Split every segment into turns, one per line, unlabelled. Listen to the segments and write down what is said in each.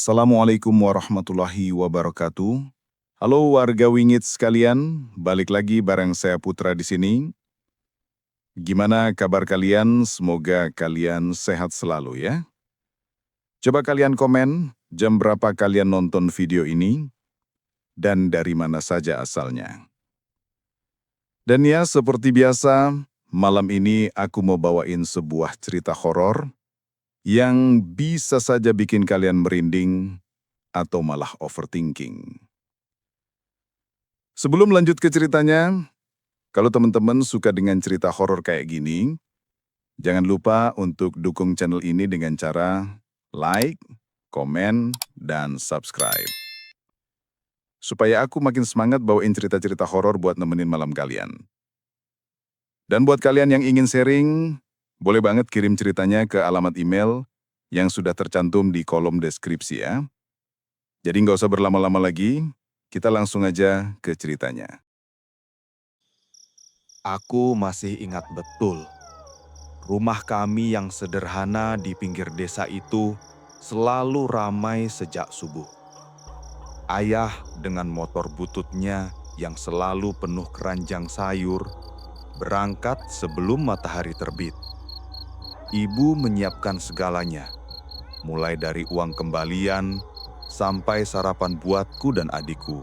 Assalamualaikum warahmatullahi wabarakatuh. Halo warga Wingit sekalian, balik lagi bareng saya Putra di sini. Gimana kabar kalian? Semoga kalian sehat selalu ya. Coba kalian komen jam berapa kalian nonton video ini dan dari mana saja asalnya. Dan ya, seperti biasa, malam ini aku mau bawain sebuah cerita horor yang bisa saja bikin kalian merinding atau malah overthinking. Sebelum lanjut ke ceritanya, kalau teman-teman suka dengan cerita horor kayak gini, jangan lupa untuk dukung channel ini dengan cara like, komen, dan subscribe. Supaya aku makin semangat bawain cerita-cerita horor buat nemenin malam kalian. Dan buat kalian yang ingin sharing, boleh banget kirim ceritanya ke alamat email yang sudah tercantum di kolom deskripsi ya. Jadi nggak usah berlama-lama lagi, kita langsung aja ke ceritanya.
Aku masih ingat betul, rumah kami yang sederhana di pinggir desa itu selalu ramai sejak subuh. Ayah dengan motor bututnya yang selalu penuh keranjang sayur, berangkat sebelum matahari terbit. Ibu menyiapkan segalanya, mulai dari uang kembalian sampai sarapan buatku dan adikku.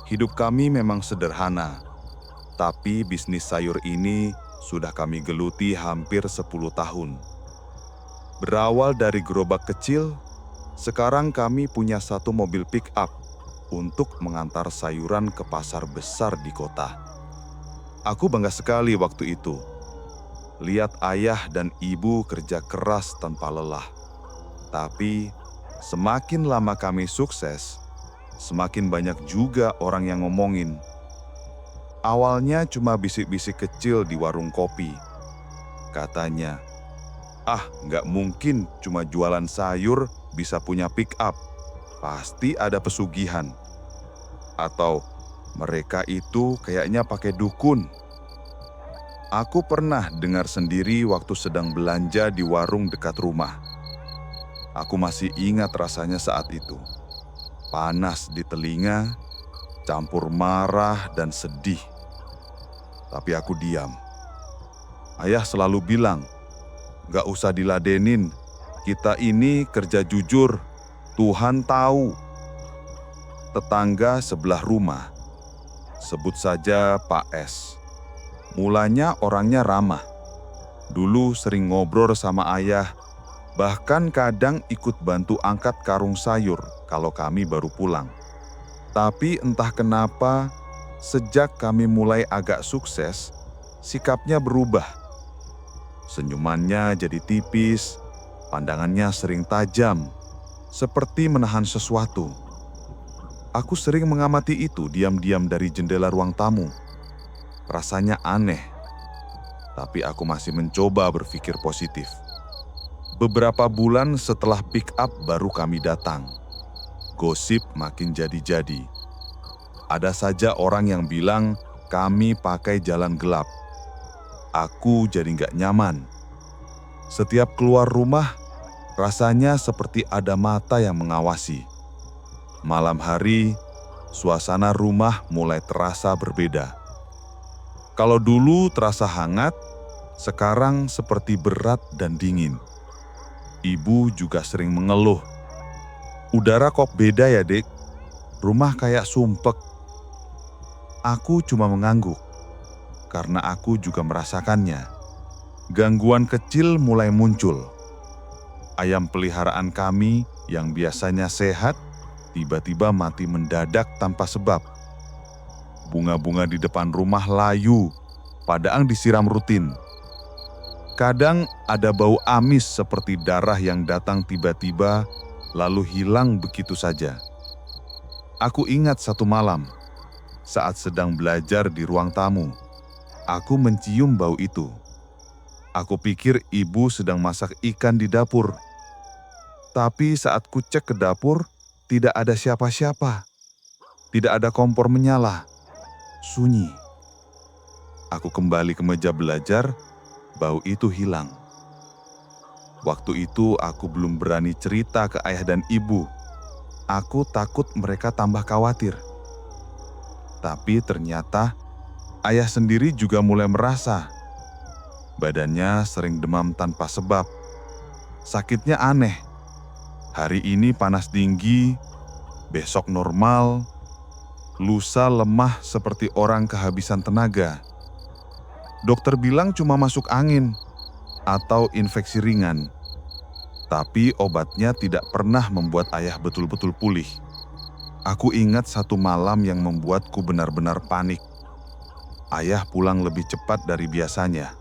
Hidup kami memang sederhana, tapi bisnis sayur ini sudah kami geluti hampir 10 tahun. Berawal dari gerobak kecil, sekarang kami punya satu mobil pick-up untuk mengantar sayuran ke pasar besar di kota. Aku bangga sekali waktu itu. Lihat ayah dan ibu kerja keras tanpa lelah. Tapi semakin lama kami sukses, semakin banyak juga orang yang ngomongin. Awalnya cuma bisik-bisik kecil di warung kopi. Katanya, nggak mungkin cuma jualan sayur bisa punya pick up. Pasti ada pesugihan. Atau mereka itu kayaknya pakai dukun. Aku pernah dengar sendiri waktu sedang belanja di warung dekat rumah. Aku masih ingat rasanya saat itu. Panas di telinga, campur marah dan sedih. Tapi aku diam. Ayah selalu bilang, "Gak usah diladenin, kita ini kerja jujur, Tuhan tahu." Tetangga sebelah rumah, sebut saja Pak S. Mulanya orangnya ramah. Dulu sering ngobrol sama ayah, bahkan kadang ikut bantu angkat karung sayur kalau kami baru pulang. Tapi entah kenapa, sejak kami mulai agak sukses, sikapnya berubah. Senyumannya jadi tipis, pandangannya sering tajam, seperti menahan sesuatu. Aku sering mengamati itu diam-diam dari jendela ruang tamu. Rasanya aneh, tapi aku masih mencoba berpikir positif. Beberapa bulan setelah pick up baru kami datang. Gosip makin jadi-jadi. Ada saja orang yang bilang kami pakai jalan gelap. Aku jadi gak nyaman. Setiap keluar rumah, rasanya seperti ada mata yang mengawasi. Malam hari, suasana rumah mulai terasa berbeda. Kalau dulu terasa hangat, sekarang seperti berat dan dingin. Ibu juga sering mengeluh. "Udara kok beda ya, Dek? Rumah kayak sumpek." Aku cuma mengangguk, karena aku juga merasakannya. Gangguan kecil mulai muncul. Ayam peliharaan kami yang biasanya sehat, tiba-tiba mati mendadak tanpa sebab. Bunga-bunga di depan rumah layu, padahal disiram rutin. Kadang ada bau amis seperti darah yang datang tiba-tiba, lalu hilang begitu saja. Aku ingat satu malam, saat sedang belajar di ruang tamu, aku mencium bau itu. Aku pikir ibu sedang masak ikan di dapur. Tapi saat ku cek ke dapur, tidak ada siapa-siapa. Tidak ada kompor menyala. Sunyi. Aku kembali ke meja belajar, bau itu hilang. Waktu itu aku belum berani cerita ke ayah dan ibu. Aku takut mereka tambah khawatir. Tapi ternyata ayah sendiri juga mulai merasa. Badannya sering demam tanpa sebab. Sakitnya aneh. Hari ini panas tinggi, besok normal, lusa lemah seperti orang kehabisan tenaga. Dokter bilang cuma masuk angin atau infeksi ringan. Tapi obatnya tidak pernah membuat ayah betul-betul pulih. Aku ingat satu malam yang membuatku benar-benar panik. Ayah pulang lebih cepat dari biasanya.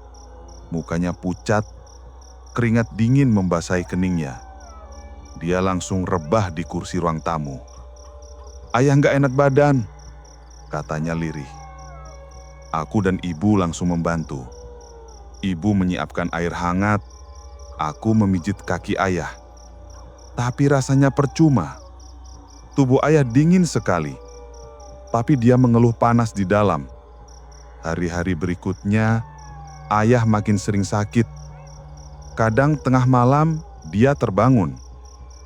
Mukanya pucat, keringat dingin membasahi keningnya. Dia langsung rebah di kursi ruang tamu. "Ayah nggak enak badan," katanya lirih. Aku dan ibu langsung membantu. Ibu menyiapkan air hangat, aku memijit kaki ayah. Tapi rasanya percuma. Tubuh ayah dingin sekali, tapi dia mengeluh panas di dalam. Hari-hari berikutnya, ayah makin sering sakit. Kadang tengah malam, dia terbangun,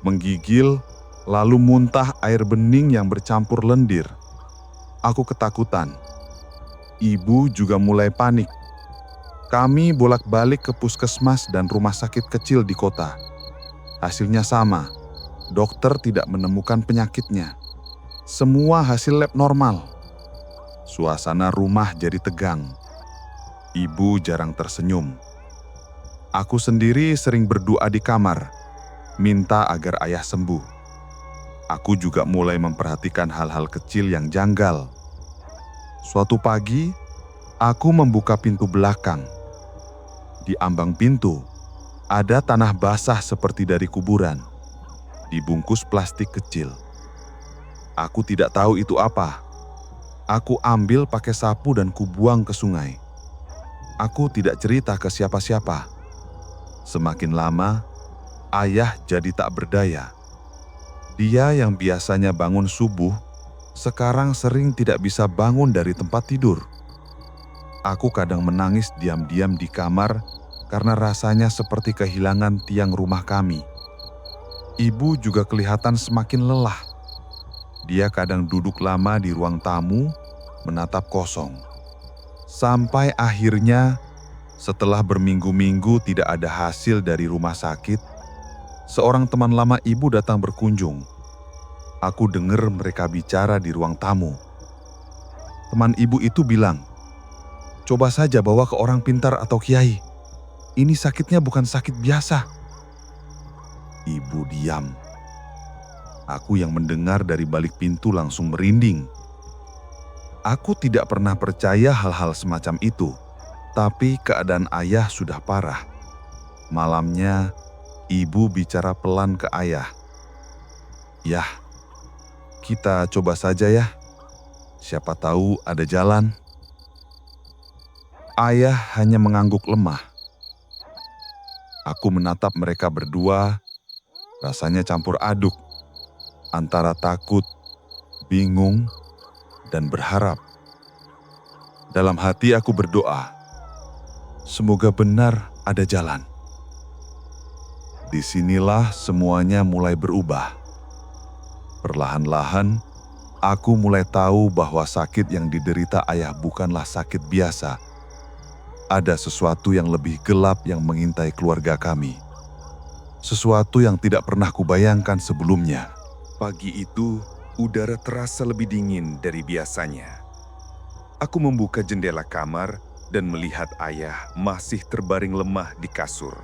menggigil, lalu muntah air bening yang bercampur lendir. Aku ketakutan. Ibu juga mulai panik. Kami bolak-balik ke puskesmas dan rumah sakit kecil di kota. Hasilnya sama, dokter tidak menemukan penyakitnya. Semua hasil lab normal. Suasana rumah jadi tegang. Ibu jarang tersenyum. Aku sendiri sering berdoa di kamar, minta agar ayah sembuh. Aku juga mulai memperhatikan hal-hal kecil yang janggal. Suatu pagi, aku membuka pintu belakang. Di ambang pintu, ada tanah basah seperti dari kuburan, dibungkus plastik kecil. Aku tidak tahu itu apa. Aku ambil pakai sapu dan kubuang ke sungai. Aku tidak cerita ke siapa-siapa. Semakin lama, ayah jadi tak berdaya. Dia yang biasanya bangun subuh, sekarang sering tidak bisa bangun dari tempat tidur. Aku kadang menangis diam-diam di kamar karena rasanya seperti kehilangan tiang rumah kami. Ibu juga kelihatan semakin lelah. Dia kadang duduk lama di ruang tamu, menatap kosong. Sampai akhirnya, setelah berminggu-minggu tidak ada hasil dari rumah sakit, seorang teman lama ibu datang berkunjung. Aku dengar mereka bicara di ruang tamu. Teman ibu itu bilang, "Coba saja bawa ke orang pintar atau kiai. Ini sakitnya bukan sakit biasa." Ibu diam. Aku yang mendengar dari balik pintu langsung merinding. Aku tidak pernah percaya hal-hal semacam itu, tapi keadaan ayah sudah parah. Malamnya, ibu bicara pelan ke ayah. "Yah, kita coba saja ya. Siapa tahu ada jalan." Ayah hanya mengangguk lemah. Aku menatap mereka berdua, rasanya campur aduk, antara takut, bingung, dan berharap. Dalam hati aku berdoa, semoga benar ada jalan. Disinilah semuanya mulai berubah. Perlahan-lahan, aku mulai tahu bahwa sakit yang diderita ayah bukanlah sakit biasa. Ada sesuatu yang lebih gelap yang mengintai keluarga kami. Sesuatu yang tidak pernah kubayangkan sebelumnya.
Pagi itu, udara terasa lebih dingin dari biasanya. Aku membuka jendela kamar dan melihat ayah masih terbaring lemah di kasur.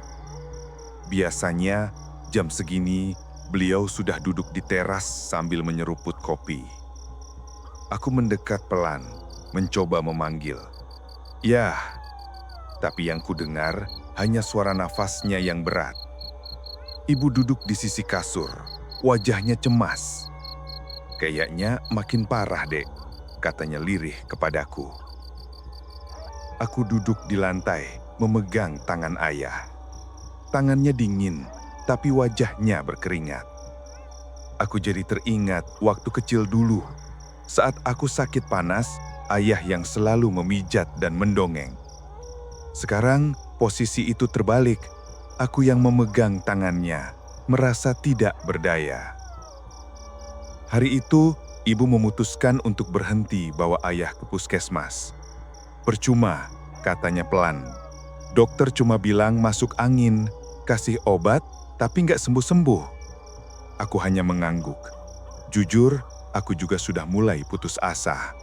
Biasanya, jam segini, beliau sudah duduk di teras sambil menyeruput kopi. Aku mendekat pelan, mencoba memanggil. "Yah," tapi yang kudengar hanya suara nafasnya yang berat. Ibu duduk di sisi kasur, wajahnya cemas. "Kayaknya makin parah, Dek," katanya lirih kepadaku. Aku duduk di lantai, memegang tangan ayah. Tangannya dingin, tapi wajahnya berkeringat. Aku jadi teringat waktu kecil dulu. Saat aku sakit panas, ayah yang selalu memijat dan mendongeng. Sekarang posisi itu terbalik. Aku yang memegang tangannya, merasa tidak berdaya. Hari itu, ibu memutuskan untuk berhenti bawa ayah ke puskesmas. Percuma, katanya pelan. Dokter cuma bilang masuk angin, kasih obat, tapi nggak sembuh-sembuh. Aku hanya mengangguk. Jujur, aku juga sudah mulai putus asa.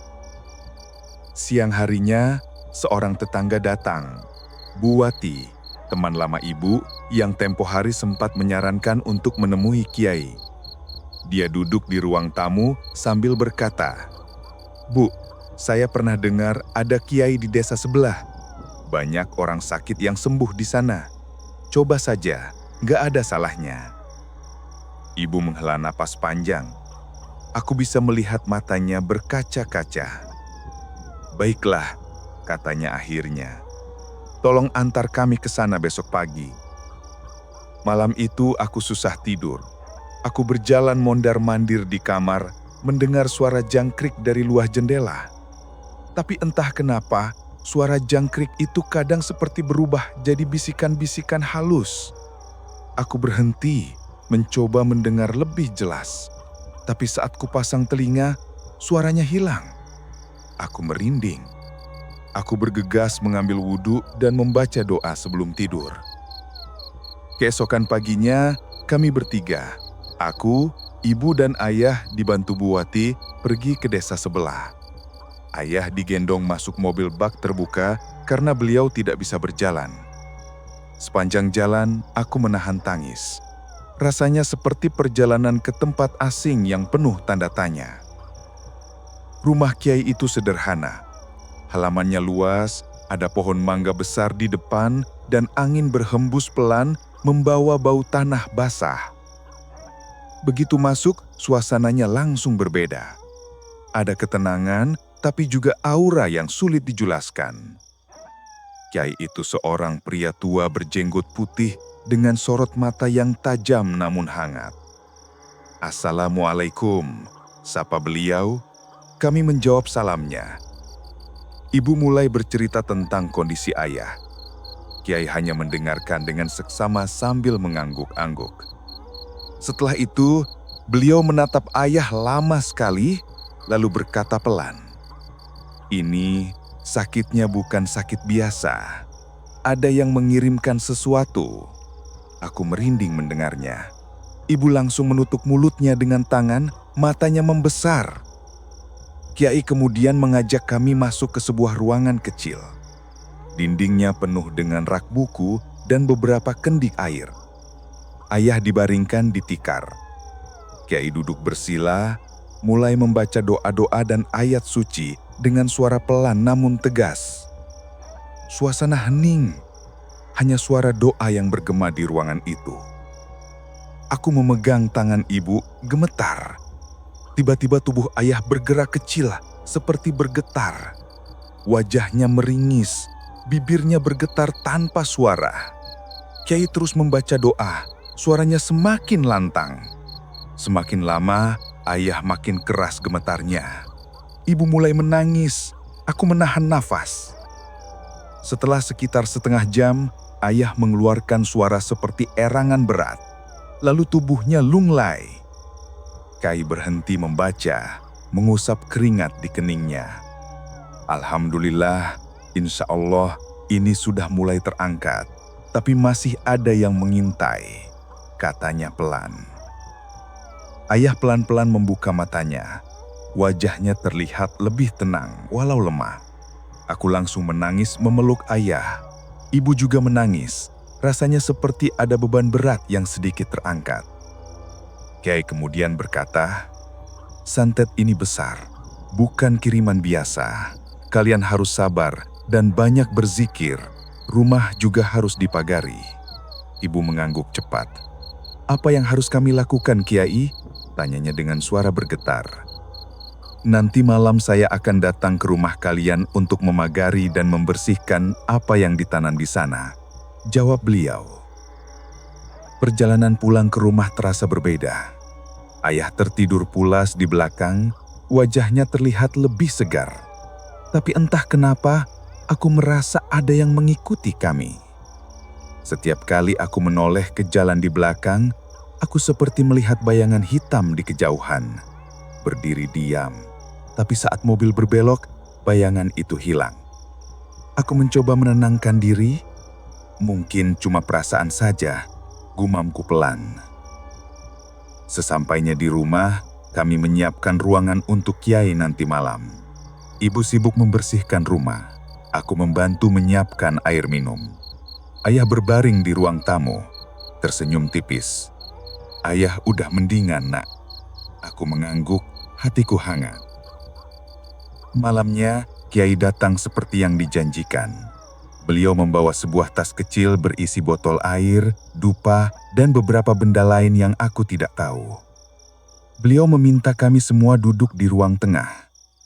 Siang harinya, seorang tetangga datang. Bu Wati, teman lama ibu yang tempo hari sempat menyarankan untuk menemui Kiai. Dia duduk di ruang tamu sambil berkata, "Bu, saya pernah dengar ada Kiai di desa sebelah. Banyak orang sakit yang sembuh di sana. Coba saja, nggak ada salahnya." Ibu menghela napas panjang. Aku bisa melihat matanya berkaca-kaca. "Baiklah," katanya akhirnya. "Tolong antar kami ke sana besok pagi." Malam itu aku susah tidur. Aku berjalan mondar-mandir di kamar, mendengar suara jangkrik dari luar jendela. Tapi entah kenapa, suara jangkrik itu kadang seperti berubah jadi bisikan-bisikan halus. Aku berhenti, mencoba mendengar lebih jelas. Tapi saat kupasang telinga, suaranya hilang. Aku merinding. Aku bergegas mengambil wudhu dan membaca doa sebelum tidur. Keesokan paginya, kami bertiga, aku, ibu dan ayah dibantu Bu Wati pergi ke desa sebelah. Ayah digendong masuk mobil bak terbuka karena beliau tidak bisa berjalan. Sepanjang jalan, aku menahan tangis. Rasanya seperti perjalanan ke tempat asing yang penuh tanda tanya. Rumah Kiai itu sederhana. Halamannya luas, ada pohon mangga besar di depan, dan angin berhembus pelan membawa bau tanah basah. Begitu masuk, suasananya langsung berbeda. Ada ketenangan, tapi juga aura yang sulit dijelaskan. Kiai itu seorang pria tua berjenggot putih dengan sorot mata yang tajam namun hangat. "Assalamualaikum," sapa beliau. Kami menjawab salamnya. Ibu mulai bercerita tentang kondisi ayah. Kiai hanya mendengarkan dengan seksama sambil mengangguk-angguk. Setelah itu, beliau menatap ayah lama sekali, lalu berkata pelan, "Ini sakitnya bukan sakit biasa. Ada yang mengirimkan sesuatu." Aku merinding mendengarnya. Ibu langsung menutup mulutnya dengan tangan, matanya membesar. Kiai kemudian mengajak kami masuk ke sebuah ruangan kecil. Dindingnya penuh dengan rak buku dan beberapa kendik air. Ayah dibaringkan di tikar. Kiai duduk bersila, mulai membaca doa-doa dan ayat suci dengan suara pelan namun tegas. Suasana hening. Hanya suara doa yang bergema di ruangan itu. Aku memegang tangan ibu, gemetar. Tiba-tiba tubuh ayah bergerak kecil, seperti bergetar. Wajahnya meringis, bibirnya bergetar tanpa suara. Kiai terus membaca doa, suaranya semakin lantang. Semakin lama, ayah makin keras gemetarnya. Ibu mulai menangis, aku menahan nafas. Setelah sekitar setengah jam, ayah mengeluarkan suara seperti erangan berat. Lalu tubuhnya lunglai. Kiai berhenti membaca, mengusap keringat di keningnya. "Alhamdulillah, insya Allah ini sudah mulai terangkat, tapi masih ada yang mengintai," katanya pelan. Ayah pelan-pelan membuka matanya. Wajahnya terlihat lebih tenang walau lemah. Aku langsung menangis memeluk ayah. Ibu juga menangis, rasanya seperti ada beban berat yang sedikit terangkat. Kiai kemudian berkata, "Santet ini besar, bukan kiriman biasa. Kalian harus sabar dan banyak berzikir. Rumah juga harus dipagari." Ibu mengangguk cepat. "Apa yang harus kami lakukan, Kiai?" tanyanya dengan suara bergetar. "Nanti malam saya akan datang ke rumah kalian untuk memagari dan membersihkan apa yang ditanam di sana," jawab beliau. Perjalanan pulang ke rumah terasa berbeda. Ayah tertidur pulas di belakang, wajahnya terlihat lebih segar. Tapi entah kenapa, aku merasa ada yang mengikuti kami. Setiap kali aku menoleh ke jalan di belakang, aku seperti melihat bayangan hitam di kejauhan, berdiri diam. Tapi saat mobil berbelok, bayangan itu hilang. Aku mencoba menenangkan diri, mungkin cuma perasaan saja, gumamku pelan. Sesampainya di rumah, kami menyiapkan ruangan untuk Kiai nanti malam. Ibu sibuk membersihkan rumah. Aku membantu menyiapkan air minum. Ayah berbaring di ruang tamu, tersenyum tipis. Ayah udah mendingan, Nak. Aku mengangguk, hatiku hangat. Malamnya, Kiai datang seperti yang dijanjikan. Beliau membawa sebuah tas kecil berisi botol air, dupa, dan beberapa benda lain yang aku tidak tahu. Beliau meminta kami semua duduk di ruang tengah.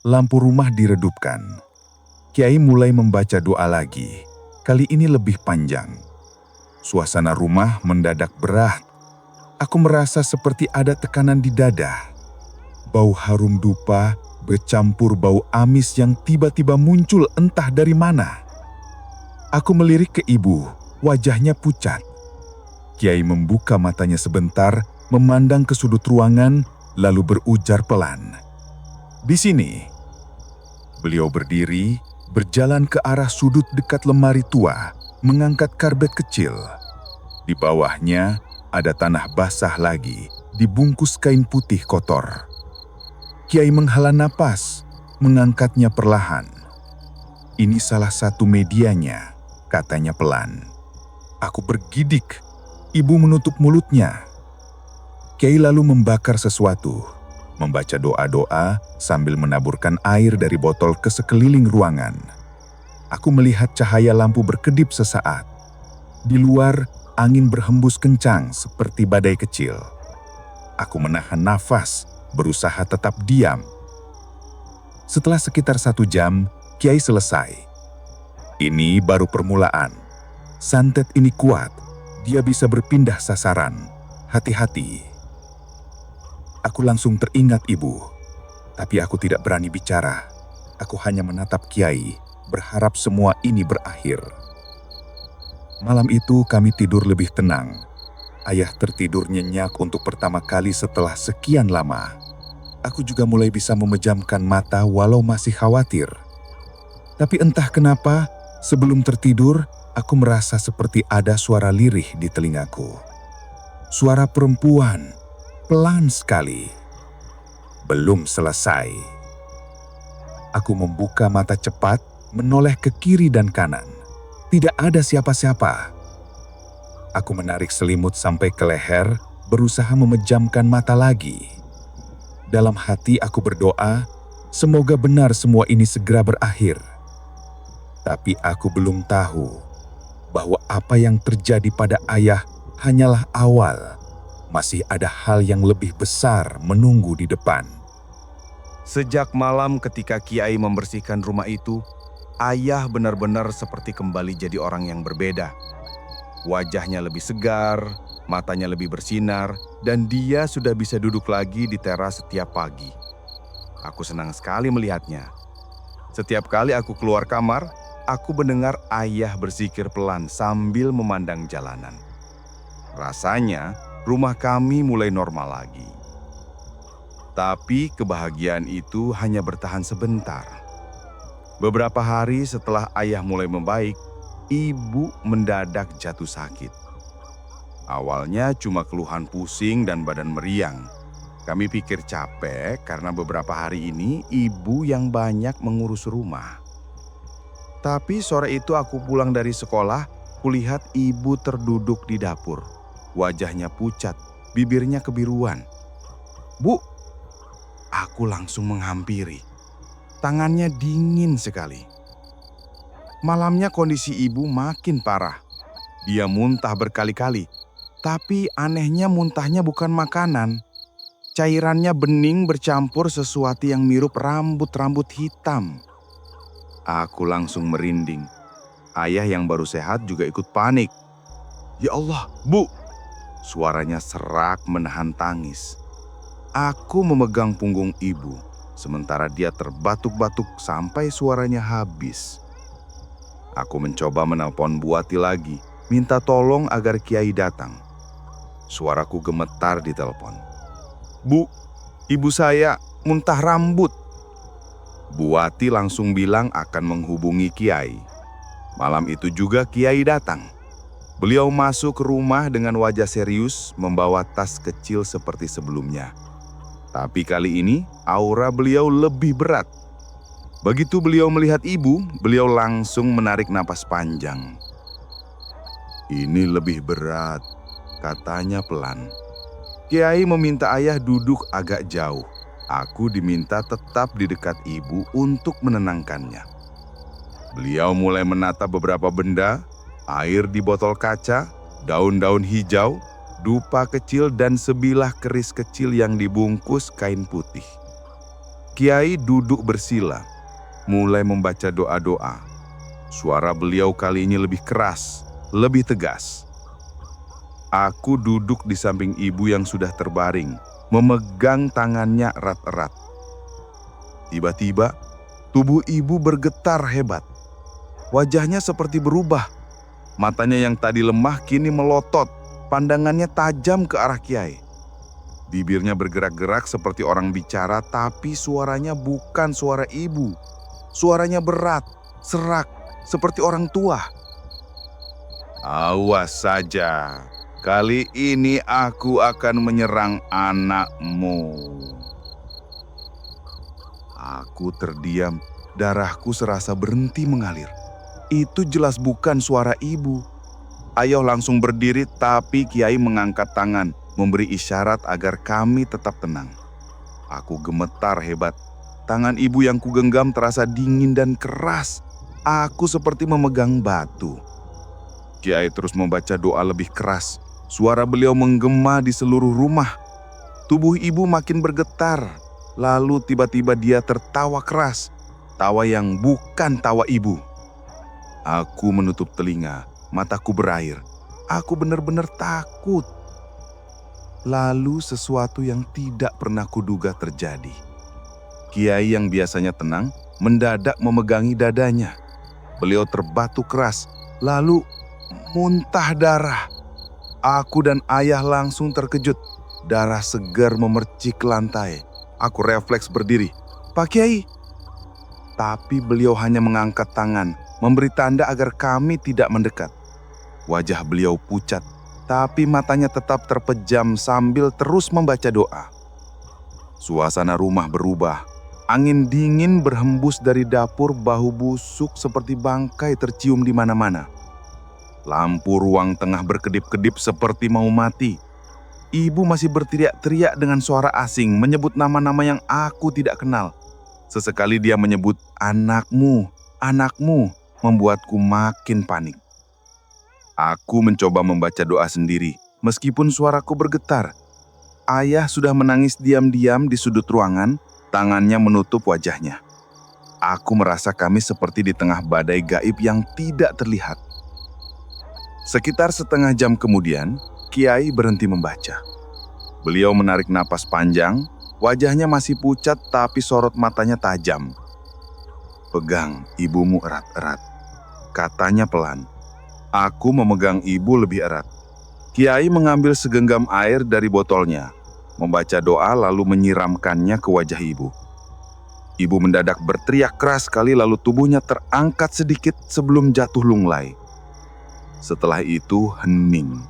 Lampu rumah diredupkan. Kiai mulai membaca doa lagi. Kali ini lebih panjang. Suasana rumah mendadak berat. Aku merasa seperti ada tekanan di dada. Bau harum dupa bercampur bau amis yang tiba-tiba muncul entah dari mana. Aku melirik ke ibu, wajahnya pucat. Kiai membuka matanya sebentar, memandang ke sudut ruangan, lalu berujar pelan. "Di sini." Beliau berdiri, berjalan ke arah sudut dekat lemari tua, mengangkat karbet kecil. Di bawahnya ada tanah basah lagi, dibungkus kain putih kotor. Kiai menghela napas, mengangkatnya perlahan. "Ini salah satu medianya," katanya pelan. Aku bergidik, ibu menutup mulutnya. Kiai lalu membakar sesuatu, membaca doa-doa sambil menaburkan air dari botol ke sekeliling ruangan. Aku melihat cahaya lampu berkedip sesaat. Di luar, angin berhembus kencang seperti badai kecil. Aku menahan nafas, berusaha tetap diam. Setelah sekitar 1 jam, Kiai selesai. Ini baru permulaan. Santet ini kuat, dia bisa berpindah sasaran. Hati-hati. Aku langsung teringat ibu, tapi aku tidak berani bicara. Aku hanya menatap Kiai, berharap semua ini berakhir. Malam itu kami tidur lebih tenang. Ayah tertidur nyenyak untuk pertama kali setelah sekian lama. Aku juga mulai bisa memejamkan mata walau masih khawatir. Tapi entah kenapa, sebelum tertidur, aku merasa seperti ada suara lirih di telingaku. Suara perempuan, pelan sekali. Belum selesai. Aku membuka mata cepat, menoleh ke kiri dan kanan. Tidak ada siapa-siapa. Aku menarik selimut sampai ke leher, berusaha memejamkan mata lagi. Dalam hati aku berdoa, semoga benar semua ini segera berakhir. Tapi aku belum tahu bahwa apa yang terjadi pada ayah hanyalah awal. Masih ada hal yang lebih besar menunggu di depan.
Sejak malam ketika Kiai membersihkan rumah itu, ayah benar-benar seperti kembali jadi orang yang berbeda. Wajahnya lebih segar, matanya lebih bersinar, dan dia sudah bisa duduk lagi di teras setiap pagi. Aku senang sekali melihatnya. Setiap kali aku keluar kamar, aku mendengar ayah berzikir pelan sambil memandang jalanan. Rasanya rumah kami mulai normal lagi. Tapi kebahagiaan itu hanya bertahan sebentar. Beberapa hari setelah ayah mulai membaik, ibu mendadak jatuh sakit. Awalnya cuma keluhan pusing dan badan meriang. Kami pikir capek karena beberapa hari ini ibu yang banyak mengurus rumah. Tapi sore itu aku pulang dari sekolah, kulihat ibu terduduk di dapur. Wajahnya pucat, bibirnya kebiruan. "Bu," aku langsung menghampiri. Tangannya dingin sekali. Malamnya kondisi ibu makin parah. Dia muntah berkali-kali. Tapi anehnya muntahnya bukan makanan. Cairannya bening bercampur sesuatu yang mirip rambut-rambut hitam. Aku langsung merinding. Ayah yang baru sehat juga ikut panik. "Ya Allah, Bu!" Suaranya serak menahan tangis. Aku memegang punggung ibu, sementara dia terbatuk-batuk sampai suaranya habis. Aku mencoba menelpon Bu Ati lagi, minta tolong agar Kiai datang. Suaraku gemetar di telepon. "Bu, ibu saya muntah rambut." Bu Wati langsung bilang akan menghubungi Kiai. Malam itu juga Kiai datang. Beliau masuk ke rumah dengan wajah serius, membawa tas kecil seperti sebelumnya. Tapi kali ini aura beliau lebih berat. Begitu beliau melihat ibu, beliau langsung menarik napas panjang. "Ini lebih berat," katanya pelan. Kiai meminta ayah duduk agak jauh. Aku diminta tetap di dekat ibu untuk menenangkannya. Beliau mulai menata beberapa benda, air di botol kaca, daun-daun hijau, dupa kecil dan sebilah keris kecil yang dibungkus kain putih. Kiai duduk bersila, mulai membaca doa-doa. Suara beliau kali ini lebih keras, lebih tegas. Aku duduk di samping ibu yang sudah terbaring, memegang tangannya erat-erat. Tiba-tiba, tubuh ibu bergetar hebat. Wajahnya seperti berubah. Matanya yang tadi lemah kini melotot, pandangannya tajam ke arah Kiai. Bibirnya bergerak-gerak seperti orang bicara, tapi suaranya bukan suara ibu. Suaranya berat, serak, seperti orang tua. "Awas saja, kali ini aku akan menyerang anakmu." Aku terdiam, darahku serasa berhenti mengalir. Itu jelas bukan suara ibu. Ayah langsung berdiri, tapi Kiai mengangkat tangan, memberi isyarat agar kami tetap tenang. Aku gemetar hebat. Tangan ibu yang kugenggam terasa dingin dan keras. Aku seperti memegang batu. Kiai terus membaca doa lebih keras. Suara beliau menggema di seluruh rumah. Tubuh ibu makin bergetar. Lalu tiba-tiba dia tertawa keras. Tawa yang bukan tawa ibu. Aku menutup telinga, mataku berair. Aku benar-benar takut. Lalu sesuatu yang tidak pernah kuduga terjadi. Kiai yang biasanya tenang, mendadak memegangi dadanya. Beliau terbatuk keras, lalu muntah darah. Aku dan ayah langsung terkejut. Darah segar memercik ke lantai. Aku refleks berdiri. "Pak Kiai." Tapi beliau hanya mengangkat tangan, memberi tanda agar kami tidak mendekat. Wajah beliau pucat, tapi matanya tetap terpejam sambil terus membaca doa. Suasana rumah berubah. Angin dingin berhembus dari dapur, bau busuk seperti bangkai tercium di mana-mana. Lampu ruang tengah berkedip-kedip seperti mau mati. Ibu masih berteriak-teriak dengan suara asing, menyebut nama-nama yang aku tidak kenal. Sesekali dia menyebut "anakmu, anakmu", membuatku makin panik. Aku mencoba membaca doa sendiri, meskipun suaraku bergetar. Ayah sudah menangis diam-diam di sudut ruangan, tangannya menutup wajahnya. Aku merasa kami seperti di tengah badai gaib yang tidak terlihat. Sekitar setengah jam kemudian, Kiai berhenti membaca. Beliau menarik napas panjang, wajahnya masih pucat tapi sorot matanya tajam. "Pegang ibumu erat-erat," katanya pelan. Aku memegang ibu lebih erat. Kiai mengambil segenggam air dari botolnya, membaca doa lalu menyiramkannya ke wajah ibu. Ibu mendadak berteriak keras sekali lalu tubuhnya terangkat sedikit sebelum jatuh lunglai. Setelah itu hening.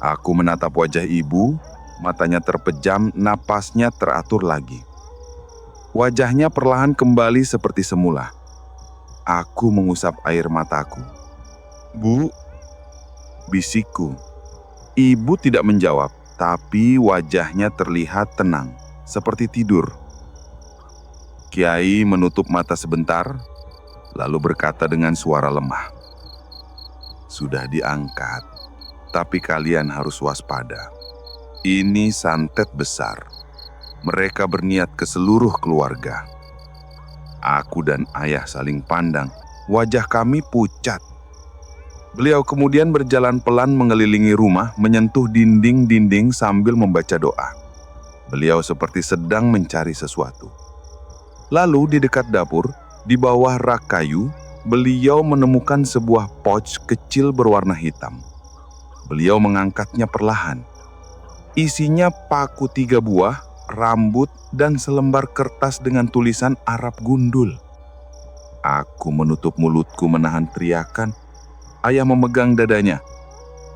Aku menatap wajah ibu, matanya terpejam, napasnya teratur lagi. Wajahnya perlahan kembali seperti semula. Aku mengusap air mataku. "Bu," bisikku. Ibu tidak menjawab, tapi wajahnya terlihat tenang, seperti tidur. Kiai menutup mata sebentar, lalu berkata dengan suara lemah, "Sudah diangkat, tapi kalian harus waspada. Ini santet besar. Mereka berniat ke seluruh keluarga." Aku dan ayah saling pandang, wajah kami pucat. Beliau kemudian berjalan pelan mengelilingi rumah, menyentuh dinding-dinding sambil membaca doa. Beliau seperti sedang mencari sesuatu. Lalu di dekat dapur, di bawah rak kayu,
beliau menemukan sebuah pouch kecil berwarna hitam. Beliau mengangkatnya perlahan. Isinya paku 3 buah, rambut, dan selembar kertas dengan tulisan Arab gundul. Aku menutup mulutku menahan teriakan. Ayah memegang dadanya.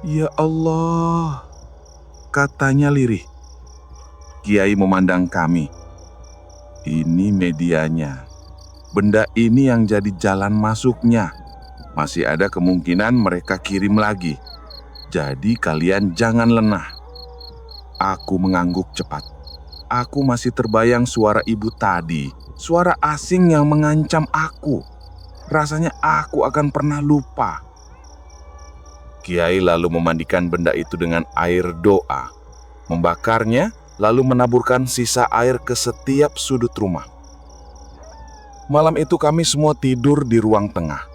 "Ya Allah," katanya lirih. Kiai memandang kami. "Ini medianya. Benda ini yang jadi jalan masuknya. Masih ada kemungkinan mereka kirim lagi. Jadi kalian jangan lengah." Aku mengangguk cepat. Aku masih terbayang suara ibu tadi, suara asing yang mengancam aku. Rasanya aku akan pernah lupa. Kiai lalu memandikan benda itu dengan air doa, membakarnya, lalu menaburkan sisa air ke setiap sudut rumah. Malam itu kami semua tidur di ruang tengah.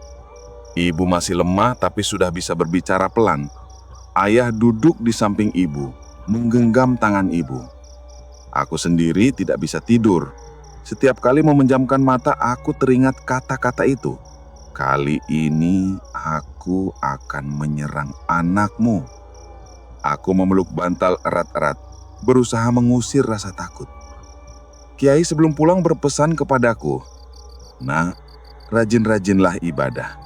Ibu masih lemah tapi sudah bisa berbicara pelan. Ayah duduk di samping ibu, menggenggam tangan ibu. Aku sendiri tidak bisa tidur. Setiap kali memejamkan mata, aku teringat kata-kata itu. "Kali ini aku akan menyerang anakmu." Aku memeluk bantal erat-erat, berusaha mengusir rasa takut. Kiai sebelum pulang berpesan kepadaku, "Nak, rajin-rajinlah ibadah.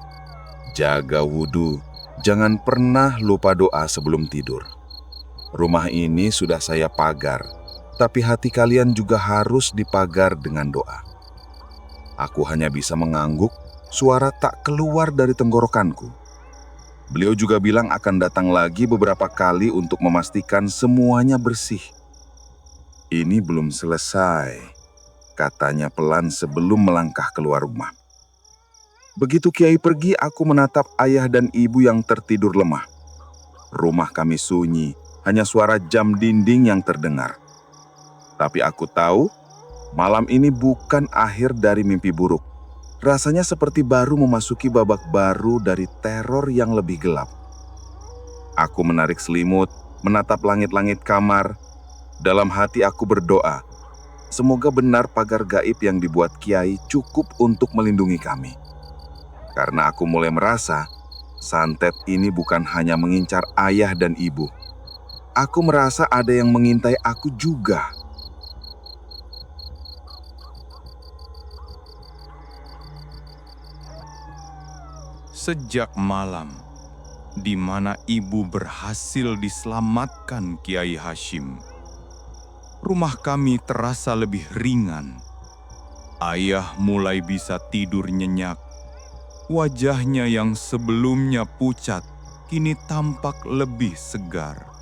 Jaga wudhu, jangan pernah lupa doa sebelum tidur. Rumah ini sudah saya pagar, tapi hati kalian juga harus dipagar dengan doa." Aku hanya bisa mengangguk, suara tak keluar dari tenggorokanku. Beliau juga bilang akan datang lagi beberapa kali untuk memastikan semuanya bersih. "Ini belum selesai," katanya pelan sebelum melangkah keluar rumah. Begitu Kiai pergi, aku menatap ayah dan ibu yang tertidur lemah. Rumah kami sunyi, hanya suara jam dinding yang terdengar. Tapi aku tahu, malam ini bukan akhir dari mimpi buruk. Rasanya seperti baru memasuki babak baru dari teror yang lebih gelap. Aku menarik selimut, menatap langit-langit kamar. Dalam hati aku berdoa, semoga benar pagar gaib yang dibuat Kiai cukup untuk melindungi kami. Karena aku mulai merasa, santet ini bukan hanya mengincar ayah dan ibu. Aku merasa ada yang mengintai aku juga.
Sejak malam, di mana ibu berhasil diselamatkan Kiai Hashim, rumah kami terasa lebih ringan. Ayah mulai bisa tidur nyenyak. Wajahnya yang sebelumnya pucat, kini tampak lebih segar.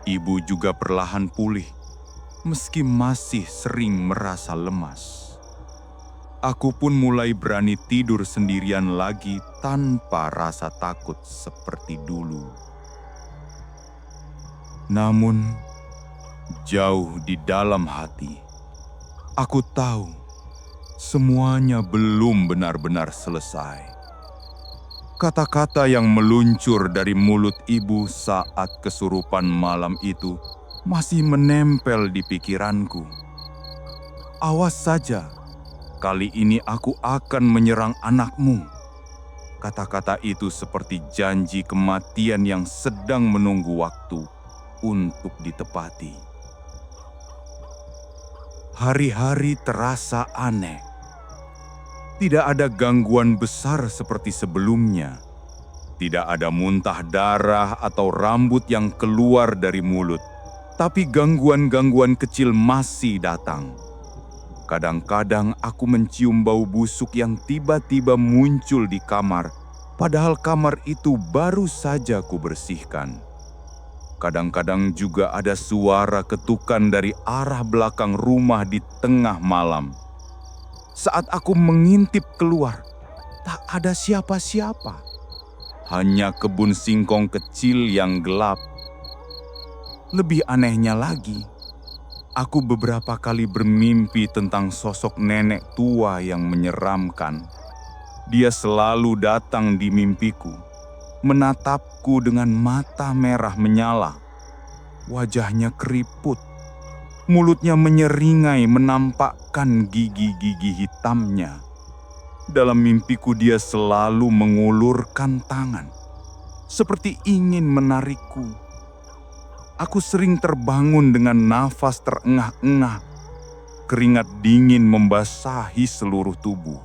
Ibu juga perlahan pulih, meski masih sering merasa lemas. Aku pun mulai berani tidur sendirian lagi tanpa rasa takut seperti dulu. Namun, jauh di dalam hati, aku tahu semuanya belum benar-benar selesai. Kata-kata yang meluncur dari mulut ibu saat kesurupan malam itu masih menempel di pikiranku. "Awas saja. Kali ini aku akan menyerang anakmu." Kata-kata itu seperti janji kematian yang sedang menunggu waktu untuk ditepati. Hari-hari terasa aneh. Tidak ada gangguan besar seperti sebelumnya. Tidak ada muntah darah atau rambut yang keluar dari mulut. Tapi gangguan-gangguan kecil masih datang. Kadang-kadang aku mencium bau busuk yang tiba-tiba muncul di kamar, padahal kamar itu baru saja kubersihkan. Kadang-kadang juga ada suara ketukan dari arah belakang rumah di tengah malam. Saat aku mengintip keluar, tak ada siapa-siapa. Hanya kebun singkong kecil yang gelap. Lebih anehnya lagi, aku beberapa kali bermimpi tentang sosok nenek tua yang menyeramkan. Dia selalu datang di mimpiku, menatapku dengan mata merah menyala. Wajahnya keriput, mulutnya menyeringai menampakkan gigi-gigi hitamnya. Dalam mimpiku dia selalu mengulurkan tangan, seperti ingin menarikku. Aku sering terbangun dengan nafas terengah-engah, keringat dingin membasahi seluruh tubuh.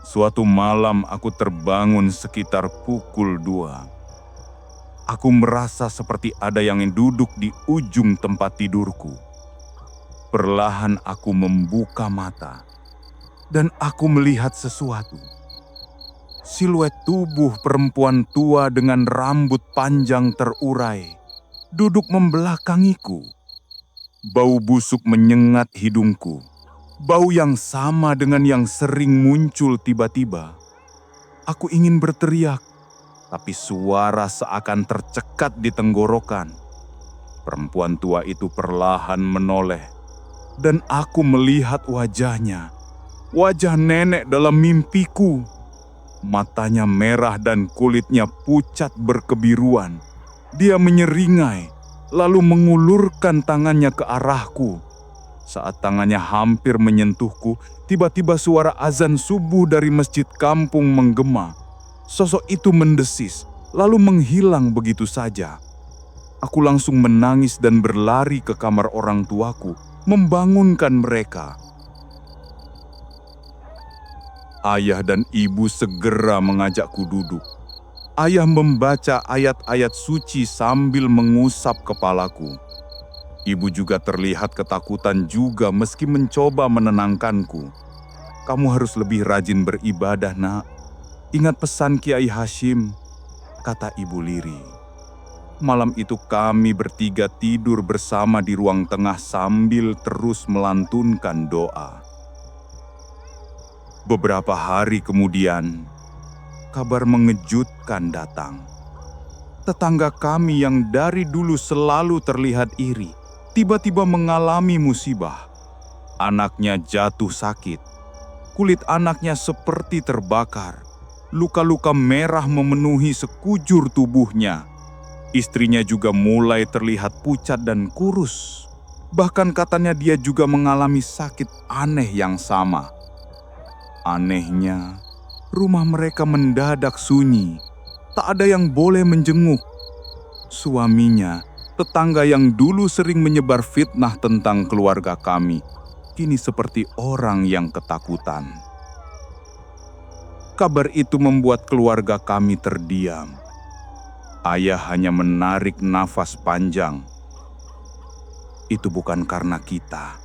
Suatu malam aku terbangun sekitar pukul 2. Aku merasa seperti ada yang duduk di ujung tempat tidurku. Perlahan aku membuka mata, dan aku melihat sesuatu. Siluet tubuh perempuan tua dengan rambut panjang terurai, duduk membelakangiku. Bau busuk menyengat hidungku. Bau yang sama dengan yang sering muncul tiba-tiba. Aku ingin berteriak, tapi suara seakan tercekat di tenggorokan. Perempuan tua itu perlahan menoleh, dan aku melihat wajahnya. Wajah nenek dalam mimpiku. Matanya merah dan kulitnya pucat berkebiruan. Dia menyeringai, lalu mengulurkan tangannya ke arahku. Saat tangannya hampir menyentuhku, tiba-tiba suara azan subuh dari masjid kampung menggema. Sosok itu mendesis, lalu menghilang begitu saja. Aku langsung menangis dan berlari ke kamar orang tuaku, membangunkan mereka. Ayah dan ibu segera mengajakku duduk. Ayah membaca ayat-ayat suci sambil mengusap kepalaku. Ibu juga terlihat ketakutan juga meski mencoba menenangkanku. Kamu harus lebih rajin beribadah, nak. Ingat pesan Kiai Hashim, kata Ibu Liri. Malam itu kami bertiga tidur bersama di ruang tengah sambil terus melantunkan doa. Beberapa hari kemudian, kabar mengejutkan datang. Tetangga kami yang dari dulu selalu terlihat iri, tiba-tiba mengalami musibah. Anaknya jatuh sakit. Kulit anaknya seperti terbakar. Luka-luka merah memenuhi sekujur tubuhnya. Istrinya juga mulai terlihat pucat dan kurus. Bahkan katanya dia juga mengalami sakit aneh yang sama. Anehnya, rumah mereka mendadak sunyi. Tak ada yang boleh menjenguk. Suaminya, tetangga yang dulu sering menyebar fitnah tentang keluarga kami, kini seperti orang yang ketakutan. Kabar itu membuat keluarga kami terdiam. Ayah hanya menarik nafas panjang. Itu bukan karena kita.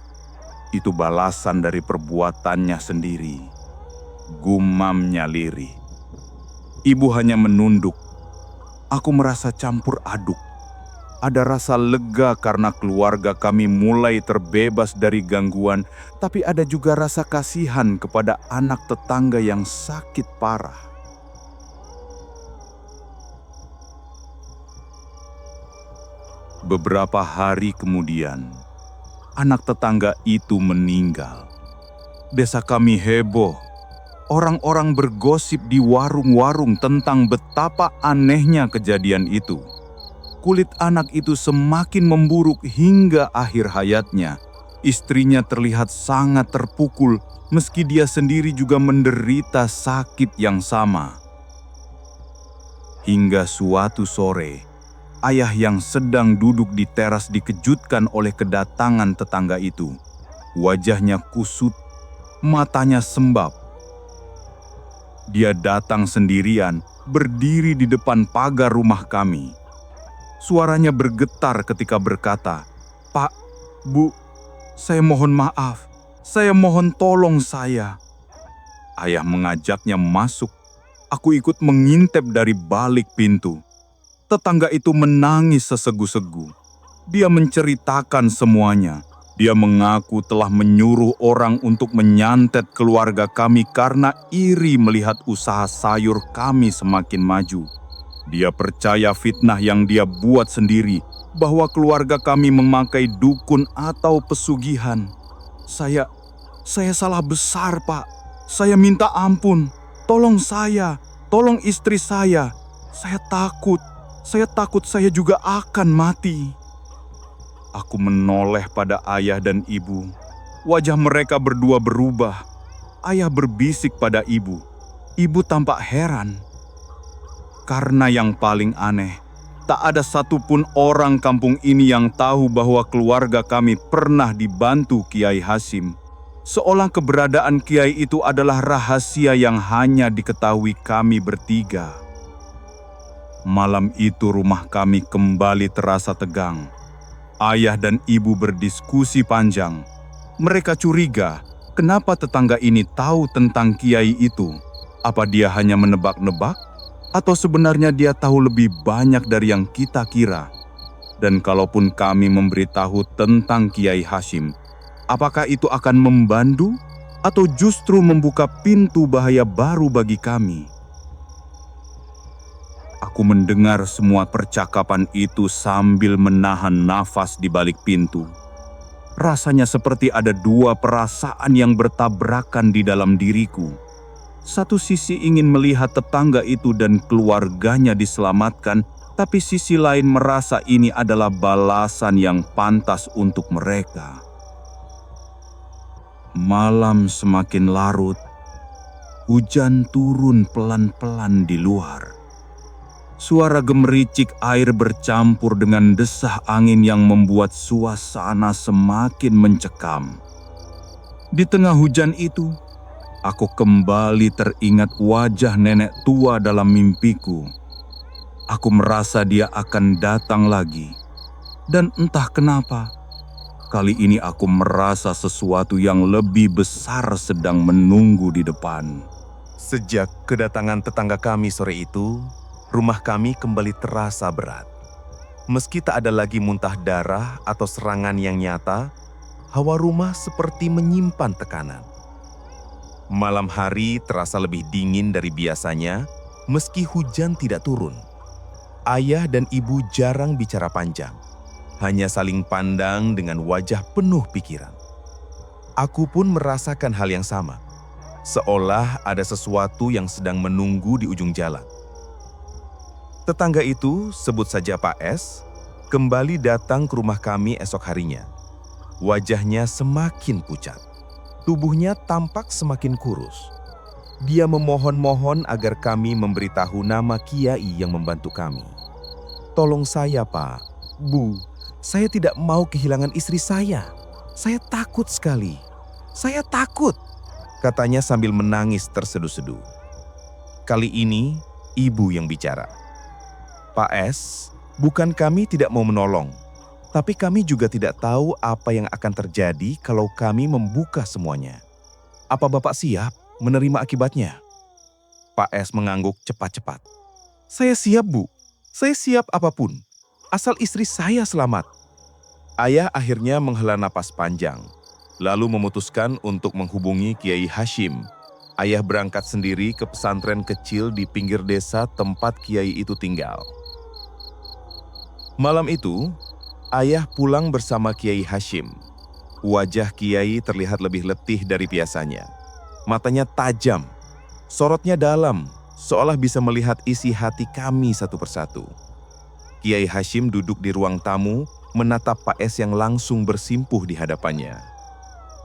Itu balasan dari perbuatannya sendiri. Gumamnya Liri. Ibu hanya menunduk. Aku merasa campur aduk. Ada rasa lega karena keluarga kami mulai terbebas dari gangguan, tapi ada juga rasa kasihan kepada anak tetangga yang sakit parah. Beberapa hari kemudian, anak tetangga itu meninggal. Desa kami heboh. Orang-orang bergosip di warung-warung tentang betapa anehnya kejadian itu. Kulit anak itu semakin memburuk hingga akhir hayatnya. Istrinya terlihat sangat terpukul meski dia sendiri juga menderita sakit yang sama. Hingga suatu sore, ayah yang sedang duduk di teras dikejutkan oleh kedatangan tetangga itu. Wajahnya kusut, matanya sembab. Dia datang sendirian, berdiri di depan pagar rumah kami. Suaranya bergetar ketika berkata, "Pak, Bu, saya mohon maaf. Saya mohon tolong saya." Ayah mengajaknya masuk. Aku ikut mengintip dari balik pintu. Tetangga itu menangis sesegu-segu. Dia menceritakan semuanya. Dia mengaku telah menyuruh orang untuk menyantet keluarga kami karena iri melihat usaha sayur kami semakin maju. Dia percaya fitnah yang dia buat sendiri, bahwa keluarga kami memakai dukun atau pesugihan. Saya salah besar, Pak. Saya minta ampun. Tolong saya, tolong istri saya. Saya takut saya juga akan mati. Aku menoleh pada ayah dan ibu. Wajah mereka berdua berubah. Ayah berbisik pada ibu. Ibu tampak heran. Karena yang paling aneh, tak ada satupun orang kampung ini yang tahu bahwa keluarga kami pernah dibantu Kiai Hasyim. Seolah keberadaan Kiai itu adalah rahasia yang hanya diketahui kami bertiga. Malam itu rumah kami kembali terasa tegang. Ayah dan ibu berdiskusi panjang. Mereka curiga, kenapa tetangga ini tahu tentang Kiai itu? Apa dia hanya menebak-nebak? Atau sebenarnya dia tahu lebih banyak dari yang kita kira? Dan kalaupun kami memberitahu tentang Kiai Hasyim, apakah itu akan membantu atau justru membuka pintu bahaya baru bagi kami? Aku mendengar semua percakapan itu sambil menahan nafas di balik pintu. Rasanya seperti ada dua perasaan yang bertabrakan di dalam diriku. Satu sisi ingin melihat tetangga itu dan keluarganya diselamatkan, tapi sisi lain merasa ini adalah balasan yang pantas untuk mereka. Malam semakin larut, hujan turun pelan-pelan di luar. Suara gemericik air bercampur dengan desah angin yang membuat suasana semakin mencekam. Di tengah hujan itu, aku kembali teringat wajah nenek tua dalam mimpiku. Aku merasa dia akan datang lagi. Dan entah kenapa, kali ini aku merasa sesuatu yang lebih besar sedang menunggu di depan.
Sejak kedatangan tetangga kami sore itu, rumah kami kembali terasa berat. Meski tak ada lagi muntah darah atau serangan yang nyata, hawa rumah seperti menyimpan tekanan. Malam hari terasa lebih dingin dari biasanya, meski hujan tidak turun. Ayah dan ibu jarang bicara panjang, hanya saling pandang dengan wajah penuh pikiran. Aku pun merasakan hal yang sama, seolah ada sesuatu yang sedang menunggu di ujung jalan. Tetangga itu, sebut saja Pak S, kembali datang ke rumah kami esok harinya. Wajahnya semakin pucat. Tubuhnya tampak semakin kurus. Dia memohon-mohon agar kami memberitahu nama Kiai yang membantu kami. Tolong saya, Pak. Bu, saya tidak mau kehilangan istri saya. Saya takut sekali. Saya takut, katanya sambil menangis terseduh-seduh. Kali ini, ibu yang bicara. Pak S, bukan kami tidak mau menolong. Tapi kami juga tidak tahu apa yang akan terjadi kalau kami membuka semuanya. Apa Bapak siap menerima akibatnya? Pak S mengangguk cepat-cepat. Saya siap, Bu. Saya siap apapun. Asal istri saya selamat. Ayah akhirnya menghela napas panjang, lalu memutuskan untuk menghubungi Kiai Hasyim. Ayah berangkat sendiri ke pesantren kecil di pinggir desa tempat Kiai itu tinggal. Malam itu, ayah pulang bersama Kiai Hasyim. Wajah Kiai terlihat lebih letih dari biasanya. Matanya tajam, sorotnya dalam, seolah bisa melihat isi hati kami satu persatu. Kiai Hasyim duduk di ruang tamu, menatap Pak S yang langsung bersimpuh di hadapannya.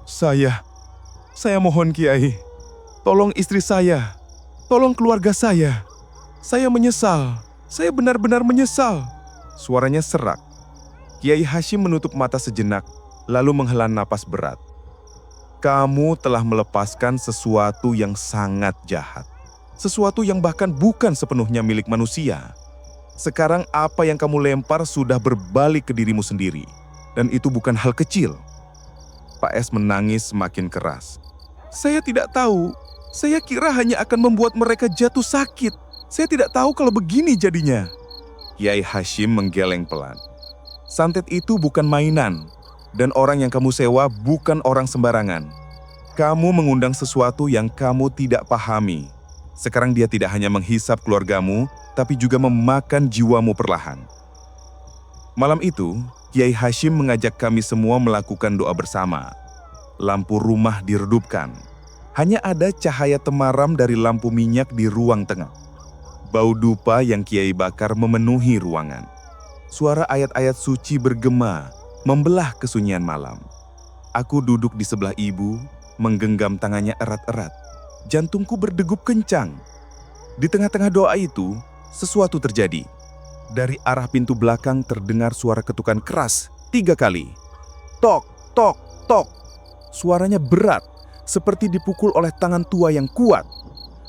Saya mohon Kiai, tolong istri saya, tolong keluarga saya. Saya menyesal, saya benar-benar menyesal. Suaranya serak. Kiai Hasyim menutup mata sejenak, lalu menghela napas berat. Kamu telah melepaskan sesuatu yang sangat jahat. Sesuatu yang bahkan bukan sepenuhnya milik manusia. Sekarang apa yang kamu lempar sudah berbalik ke dirimu sendiri. Dan itu bukan hal kecil. Pak S menangis semakin keras. Saya tidak tahu. Saya kira hanya akan membuat mereka jatuh sakit. Saya tidak tahu kalau begini jadinya. Kiai Hasyim menggeleng pelan. Santet itu bukan mainan, dan orang yang kamu sewa bukan orang sembarangan. Kamu mengundang sesuatu yang kamu tidak pahami. Sekarang dia tidak hanya menghisap keluargamu, tapi juga memakan jiwamu perlahan. Malam itu, Kiai Hasyim mengajak kami semua melakukan doa bersama. Lampu rumah diredupkan. Hanya ada cahaya temaram dari lampu minyak di ruang tengah. Bau dupa yang Kiai bakar memenuhi ruangan. Suara ayat-ayat suci bergema, membelah kesunyian malam. Aku duduk di sebelah ibu,
menggenggam tangannya erat-erat. Jantungku berdegup kencang. Di tengah-tengah doa itu, sesuatu terjadi. Dari arah pintu belakang terdengar suara ketukan keras 3 kali. Tok, tok, tok. Suaranya berat, seperti dipukul oleh tangan tua yang kuat.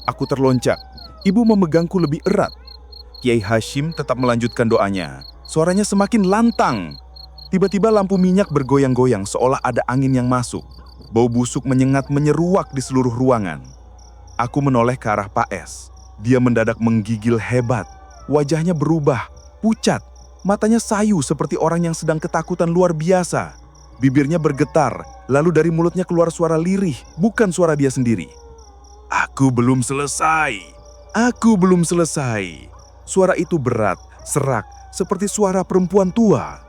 Aku terlonjak. Ibu memegangku lebih erat. Kiai Hashim tetap melanjutkan doanya. Suaranya semakin lantang. Tiba-tiba lampu minyak bergoyang-goyang seolah ada angin yang masuk. Bau busuk menyengat menyeruak di seluruh ruangan. Aku menoleh ke arah Pak S. Dia mendadak menggigil hebat. Wajahnya berubah, pucat. Matanya sayu seperti orang yang sedang ketakutan luar biasa. Bibirnya bergetar, lalu dari mulutnya keluar suara lirih, bukan suara dia sendiri. Aku belum selesai. Aku belum selesai. Suara itu berat, serak, seperti suara perempuan tua.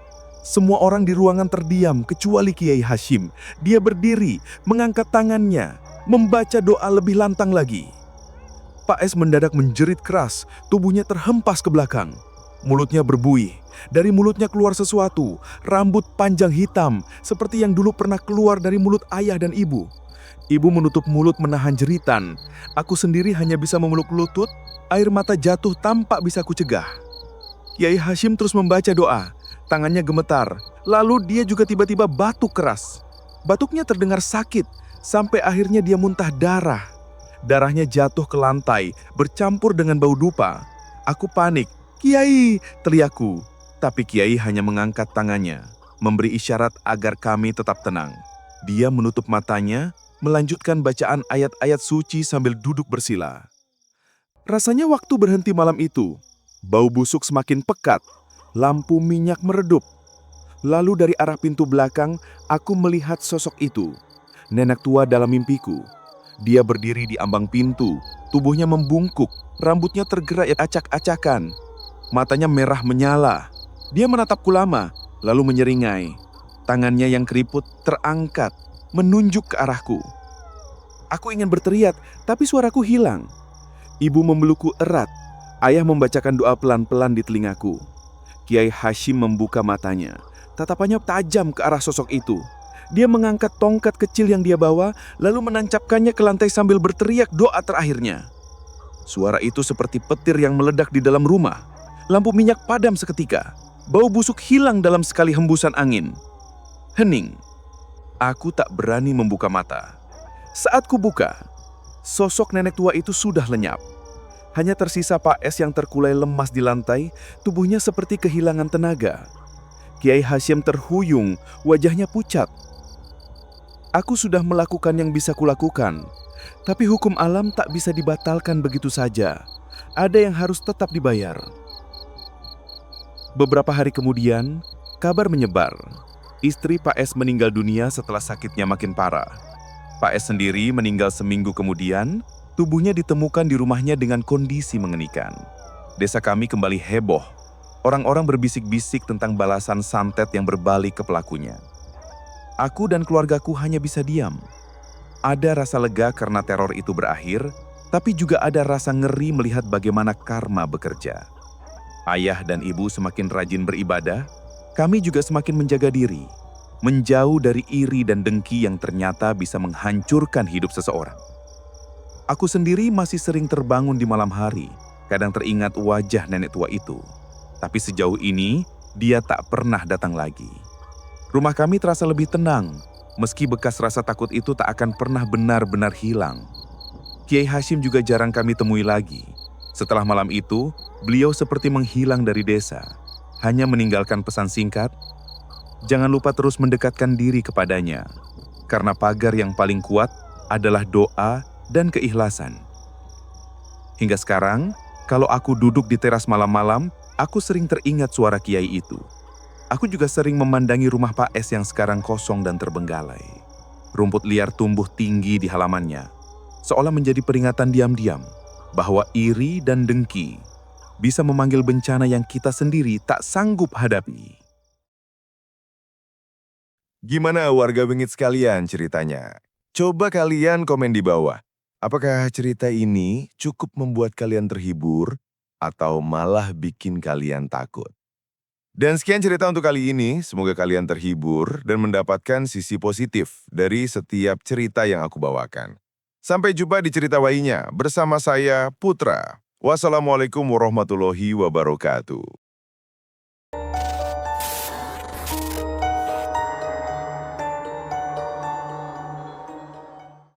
Semua orang di ruangan terdiam kecuali Kiai Hashim. Dia berdiri, mengangkat tangannya, membaca doa lebih lantang lagi. Pak S mendadak menjerit keras, tubuhnya terhempas ke belakang. Mulutnya berbuih, dari mulutnya keluar sesuatu, rambut panjang hitam, seperti yang dulu pernah keluar dari mulut ayah dan ibu. Ibu menutup mulut menahan jeritan. Aku sendiri hanya bisa memeluk lutut, air mata jatuh tampak bisa kucegah. Kiai Hashim terus membaca doa, tangannya gemetar, lalu dia juga tiba-tiba batuk keras. Batuknya terdengar sakit, sampai akhirnya dia muntah darah. Darahnya jatuh ke lantai, bercampur dengan bau dupa. Aku panik. "Kiai!" teriakku. Tapi Kiai hanya mengangkat tangannya, memberi isyarat agar kami tetap tenang. Dia menutup matanya, melanjutkan bacaan ayat-ayat suci sambil duduk bersila. Rasanya waktu berhenti malam itu. Bau busuk semakin pekat, lampu minyak meredup. Lalu dari arah pintu belakang, aku melihat sosok itu. Nenek tua dalam mimpiku. Dia berdiri di ambang pintu, tubuhnya membungkuk, rambutnya tergerak acak-acakan. Matanya merah menyala. Dia menatapku lama, lalu menyeringai. Tangannya yang keriput terangkat, menunjuk ke arahku. Aku ingin berteriak, tapi suaraku hilang. Ibu memelukku erat. Ayah membacakan doa pelan-pelan di telingaku. Kiai Hashim membuka matanya. Tatapannya tajam ke arah sosok itu. Dia mengangkat tongkat kecil yang dia bawa, lalu menancapkannya ke lantai sambil berteriak doa terakhirnya. Suara itu seperti petir yang meledak di dalam rumah. Lampu minyak padam seketika. Bau busuk hilang dalam sekali hembusan angin. Hening. Aku tak berani membuka mata. Saat kubuka, sosok nenek tua itu sudah lenyap. Hanya tersisa Pak S yang terkulai lemas di lantai, tubuhnya seperti kehilangan tenaga. Kiai Hashim terhuyung, wajahnya pucat. Aku sudah melakukan yang bisa kulakukan, tapi hukum alam tak bisa dibatalkan begitu saja. Ada yang harus tetap dibayar. Beberapa hari kemudian, kabar menyebar. Istri Pak S meninggal dunia setelah sakitnya makin parah. Pak S sendiri meninggal seminggu kemudian, tubuhnya ditemukan di rumahnya dengan kondisi mengerikan. Desa kami kembali heboh. Orang-orang berbisik-bisik tentang balasan santet yang berbalik ke pelakunya. Aku dan keluargaku hanya bisa diam. Ada rasa lega karena teror itu berakhir, tapi juga ada rasa ngeri melihat bagaimana karma bekerja. Ayah dan ibu semakin rajin beribadah, kami juga semakin menjaga diri, menjauh dari iri dan dengki yang ternyata bisa menghancurkan hidup seseorang. Aku sendiri masih sering terbangun di malam hari, kadang teringat wajah nenek tua itu. Tapi sejauh ini, dia tak pernah datang lagi. Rumah kami terasa lebih tenang, meski bekas rasa takut itu tak akan pernah benar-benar hilang. Kiai Hashim juga jarang kami temui lagi. Setelah malam itu, beliau seperti menghilang dari desa. Hanya meninggalkan pesan singkat, jangan lupa terus mendekatkan diri kepadanya. Karena pagar yang paling kuat adalah doa dan keikhlasan. Hingga sekarang, kalau aku duduk di teras malam-malam, aku sering teringat suara kiai itu. Aku juga sering memandangi rumah Pak S yang sekarang kosong dan terbenggalai. Rumput liar tumbuh tinggi di halamannya, seolah menjadi peringatan diam-diam bahwa iri dan dengki bisa memanggil bencana yang kita sendiri tak sanggup hadapi.
Gimana warga Wingit sekalian ceritanya? Coba kalian komen di bawah. Apakah cerita ini cukup membuat kalian terhibur atau malah bikin kalian takut? Dan sekian cerita untuk kali ini, semoga kalian terhibur dan mendapatkan sisi positif dari setiap cerita yang aku bawakan. Sampai jumpa di cerita lainnya bersama saya, Putra. Wassalamualaikum warahmatullahi wabarakatuh.